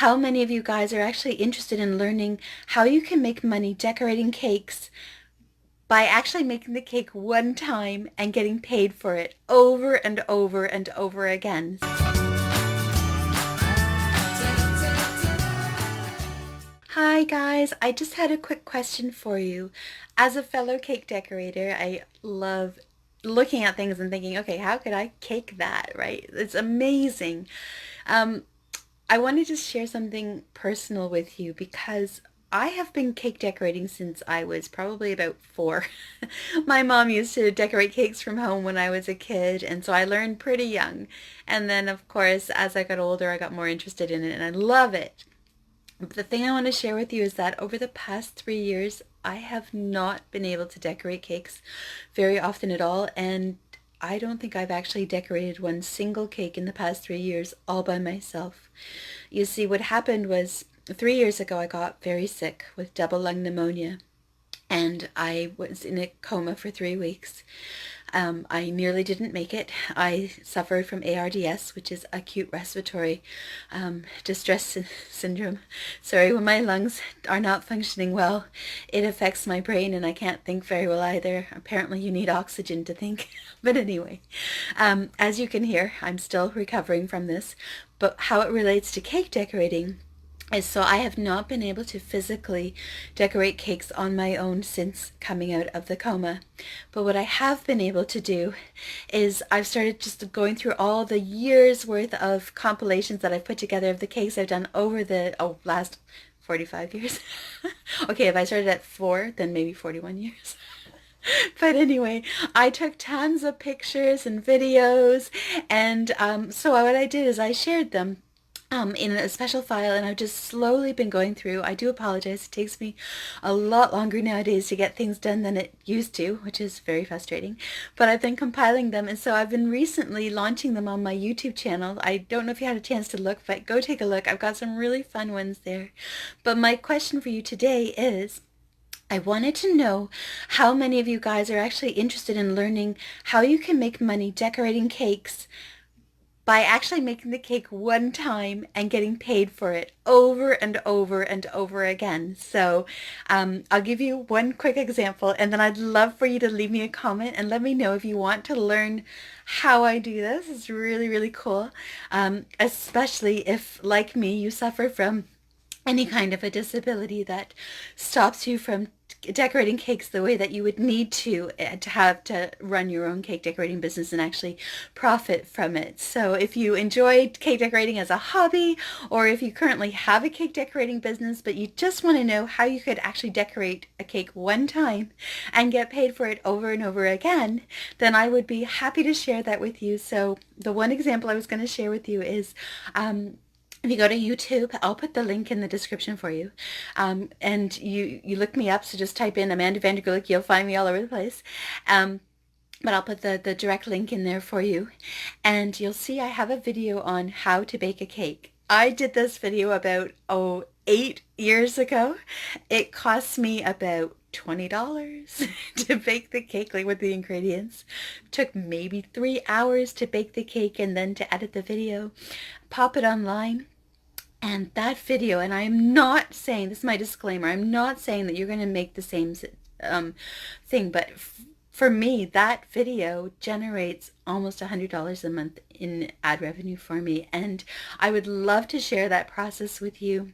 how many of you guys are actually interested in learning how you can make money decorating cakes by actually making the cake one time and getting paid for it over and over and over again. Hi guys, I just had a quick question for you. As a fellow cake decorator, I love looking at things and thinking, okay, how could I cake that, right? It's amazing. Um, I wanted to share something personal with you because I have been cake decorating since I was probably about 4. My mom used to decorate cakes from home when I was a kid, and so I learned pretty young. And then, of course, as I got older, I got more interested in it, and I love it. But the thing I want to share with you is that over the past 3 years, I have not been able to decorate cakes very often at all, and I don't think I've actually decorated one single cake in the past 3 years all by myself. You see, what happened was 3 years ago, I got very sick with double lung pneumonia, and I was in a coma for 3 weeks. I nearly didn't make it. I suffered from ARDS, which is acute respiratory distress syndrome. Sorry, when my lungs are not functioning well, it affects my brain and I can't think very well either. Apparently you need oxygen to think. But anyway, as you can hear, I'm still recovering from this. But how it relates to cake decorating is so I have not been able to physically decorate cakes on my own since coming out of the coma. But what I have been able to do is I've started just going through all the years worth of compilations that I've put together of the cakes I've done over the last 45 years. Okay, if I started at 4, then maybe 41 years. But anyway, I took tons of pictures and videos, and so what I did is I shared them in a special file, and I've just slowly been going through. I do apologize. It takes me a lot longer nowadays to get things done than it used to, which is very frustrating. But I've been compiling them, and so I've been recently launching them on my YouTube channel. I don't know if you had a chance to look, but go take a look. I've got some really fun ones there. But my question for you today is, I wanted to know how many of you guys are actually interested in learning how you can make money decorating cakes by actually making the cake one time and getting paid for it over and over and over again. So I'll give you one quick example, and then I'd love for you to leave me a comment and let me know if you want to learn how I do this. It's really, really cool, especially if, like me, you suffer from any kind of a disability that stops you from decorating cakes the way that you would need to have to run your own cake decorating business and actually profit from it. So if you enjoyed cake decorating as a hobby, or if you currently have a cake decorating business but you just want to know how you could actually decorate a cake one time and get paid for it over and over again, then I would be happy to share that with you. So the one example I was going to share with you is if you go to YouTube, I'll put the link in the description for you. And you look me up, so just type in Amanda Vander Gulik, you'll find me all over the place. But I'll put the direct link in there for you. And you'll see I have a video on how to bake a cake. I did this video about, 8 years ago. It cost me about $20 to bake the cake, like with the ingredients. It took maybe 3 hours to bake the cake and then to edit the video, pop it online. And that video, and I am not saying, this is my disclaimer, I'm not saying that you're going to make the same thing, but for me, that video generates almost $100 a month in ad revenue for me. And I would love to share that process with you,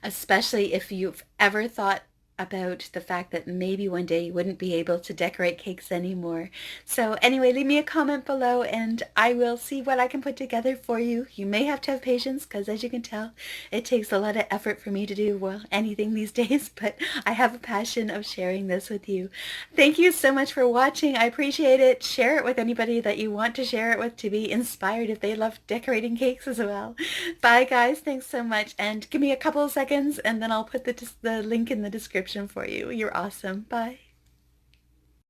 especially if you've ever thought about the fact that maybe one day you wouldn't be able to decorate cakes anymore. So anyway, leave me a comment below and I will see what I can put together for you. You may have to have patience because, as you can tell, it takes a lot of effort for me to do, well, anything these days, but I have a passion of sharing this with you. Thank you so much for watching. I appreciate it. Share it with anybody that you want to share it with to be inspired if they love decorating cakes as well. Bye guys, thanks so much, and give me a couple of seconds and then I'll put the link in the description for you. You're awesome. Bye.